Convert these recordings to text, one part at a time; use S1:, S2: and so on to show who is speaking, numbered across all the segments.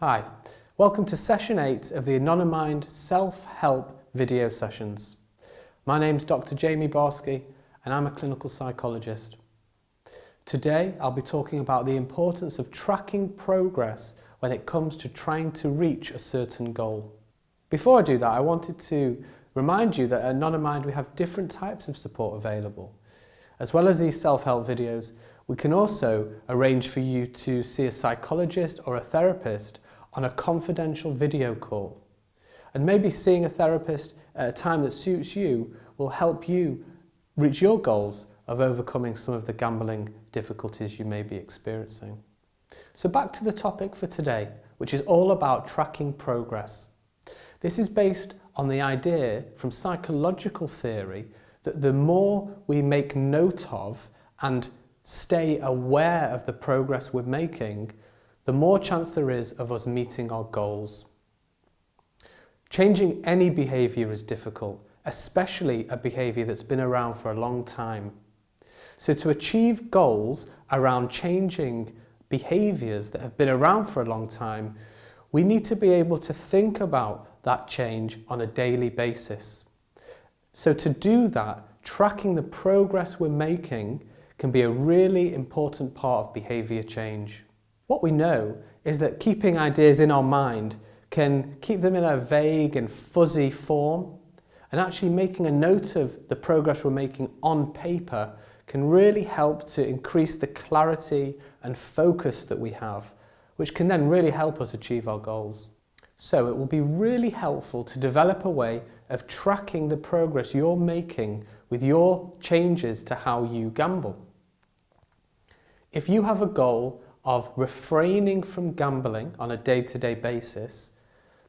S1: Hi, welcome to session 8 of the Anonymind self-help video sessions. My name's Dr. Jamie Barsky and I'm a clinical psychologist. Today I'll be talking about the importance of tracking progress when it comes to trying to reach a certain goal. Before I do that, I wanted to remind you that at Anonymind we have different types of support available. As well as these self-help videos, we can also arrange for you to see a psychologist or a therapist on a confidential video call. And maybe seeing a therapist at a time that suits you will help you reach your goals of overcoming some of the gambling difficulties you may be experiencing. So back to the topic for today, which is all about tracking progress. This is based on the idea from psychological theory that the more we make note of and stay aware of the progress we're making, the more chance there is of us meeting our goals. Changing any behaviour is difficult, especially a behaviour that's been around for a long time. So to achieve goals around changing behaviours that have been around for a long time, we need to be able to think about that change on a daily basis. So to do that, tracking the progress we're making can be a really important part of behaviour change. What we know is that keeping ideas in our mind can keep them in a vague and fuzzy form, and actually making a note of the progress we're making on paper can really help to increase the clarity and focus that we have, which can then really help us achieve our goals. So it will be really helpful to develop a way of tracking the progress you're making with your changes to how you gamble. If you have a goal of refraining from gambling on a day-to-day basis,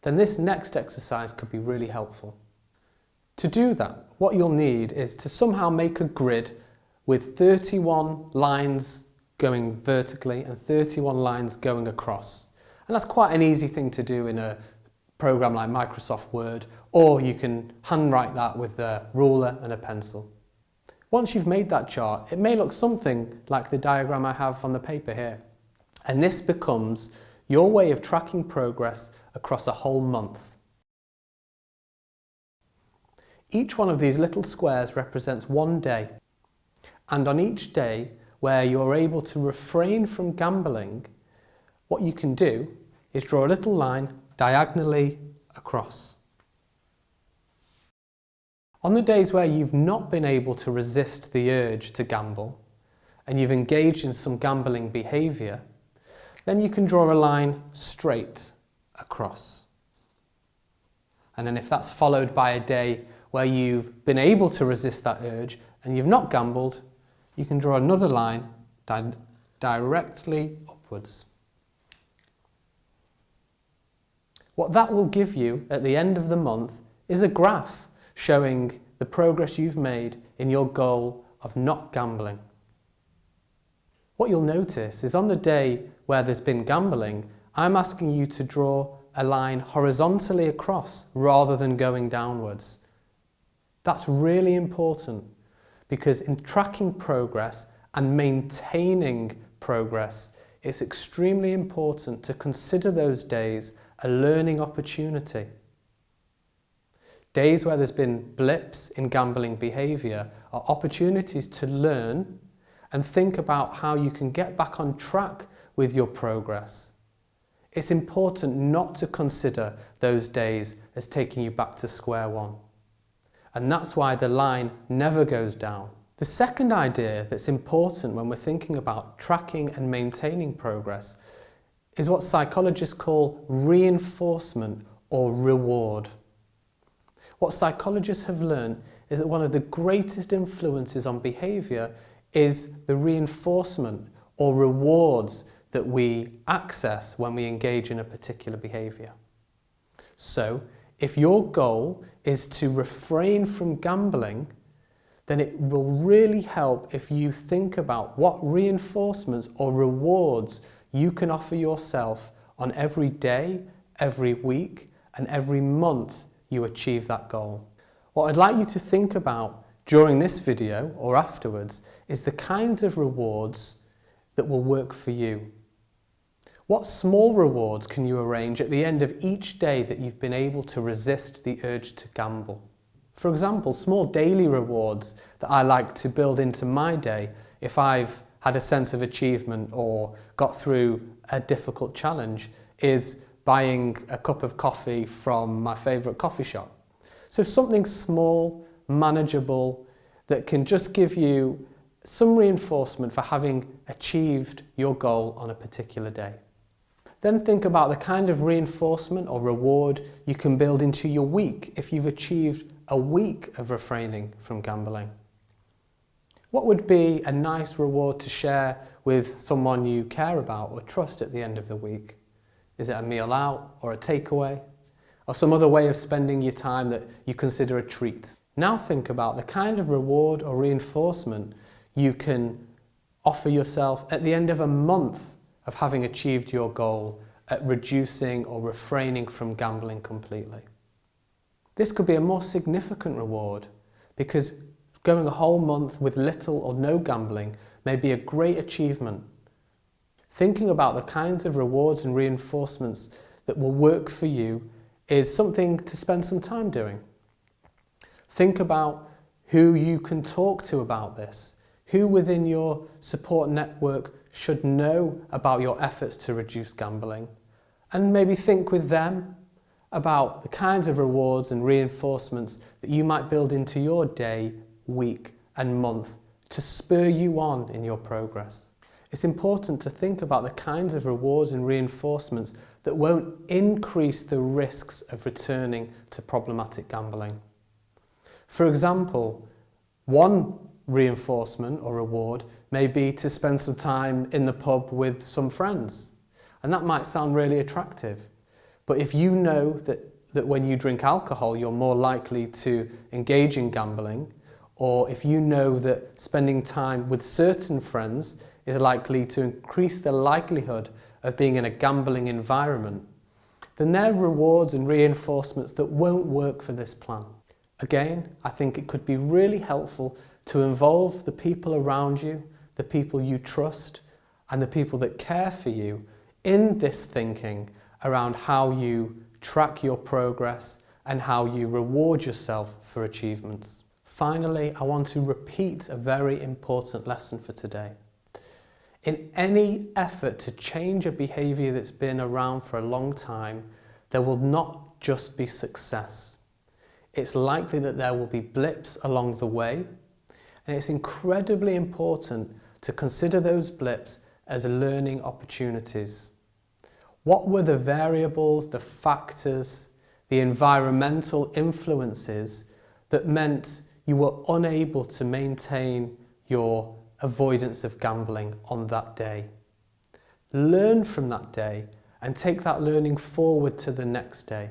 S1: then this next exercise could be really helpful. To do that, what you'll need is to somehow make a grid with 31 lines going vertically and 31 lines going across. And that's quite an easy thing to do in a program like Microsoft Word, or you can handwrite that with a ruler and a pencil. Once you've made that chart, it may look something like the diagram I have on the paper here. And this becomes your way of tracking progress across a whole month. Each one of these little squares represents one day. And on each day where you're able to refrain from gambling, what you can do is draw a little line diagonally across. On the days where you've not been able to resist the urge to gamble and you've engaged in some gambling behaviour, then you can draw a line straight across. And then if that's followed by a day where you've been able to resist that urge and you've not gambled, you can draw another line directly upwards. What that will give you at the end of the month is a graph showing the progress you've made in your goal of not gambling. What you'll notice is on the day where there's been gambling, I'm asking you to draw a line horizontally across rather than going downwards. That's really important because in tracking progress and maintaining progress, it's extremely important to consider those days a learning opportunity. Days where there's been blips in gambling behaviour are opportunities to learn and think about how you can get back on track with your progress. It's important not to consider those days as taking you back to square one. And that's why the line never goes down. The second idea that's important when we're thinking about tracking and maintaining progress is what psychologists call reinforcement or reward. What psychologists have learned is that one of the greatest influences on behaviour is the reinforcement or rewards that we access when we engage in a particular behaviour. So, if your goal is to refrain from gambling, then it will really help if you think about what reinforcements or rewards you can offer yourself on every day, every week, and every month you achieve that goal. What I'd like you to think about during this video or afterwards is the kinds of rewards that will work for you? What small rewards can you arrange at the end of each day that you've been able to resist the urge to gamble? For example, small daily rewards that I like to build into my day if I've had a sense of achievement or got through a difficult challenge is buying a cup of coffee from my favourite coffee shop. So something small, manageable, that can just give you some reinforcement for having achieved your goal on a particular day. Then think about the kind of reinforcement or reward you can build into your week if you've achieved a week of refraining from gambling. What would be a nice reward to share with someone you care about or trust at the end of the week? Is it a meal out or a takeaway? Or some other way of spending your time that you consider a treat? Now think about the kind of reward or reinforcement you can offer yourself at the end of a month of having achieved your goal at reducing or refraining from gambling completely. This could be a more significant reward because going a whole month with little or no gambling may be a great achievement. Thinking about the kinds of rewards and reinforcements that will work for you is something to spend some time doing. Think about who you can talk to about this, who within your support network should know about your efforts to reduce gambling, and maybe think with them about the kinds of rewards and reinforcements that you might build into your day, week and month to spur you on in your progress. It's important to think about the kinds of rewards and reinforcements that won't increase the risks of returning to problematic gambling. For example, one reinforcement or reward may be to spend some time in the pub with some friends. And that might sound really attractive. But if you know that when you drink alcohol, you're more likely to engage in gambling, or if you know that spending time with certain friends is likely to increase the likelihood of being in a gambling environment, then there are rewards and reinforcements that won't work for this plan. Again, I think it could be really helpful to involve the people around you, the people you trust, and the people that care for you in this thinking around how you track your progress and how you reward yourself for achievements. Finally, I want to repeat a very important lesson for today. In any effort to change a behaviour that's been around for a long time, there will not just be success. It's likely that there will be blips along the way, and it's incredibly important to consider those blips as learning opportunities. What were the variables, the factors, the environmental influences that meant you were unable to maintain your avoidance of gambling on that day? Learn from that day and take that learning forward to the next day.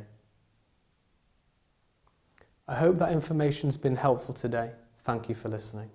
S1: I hope that information's been helpful today. Thank you for listening.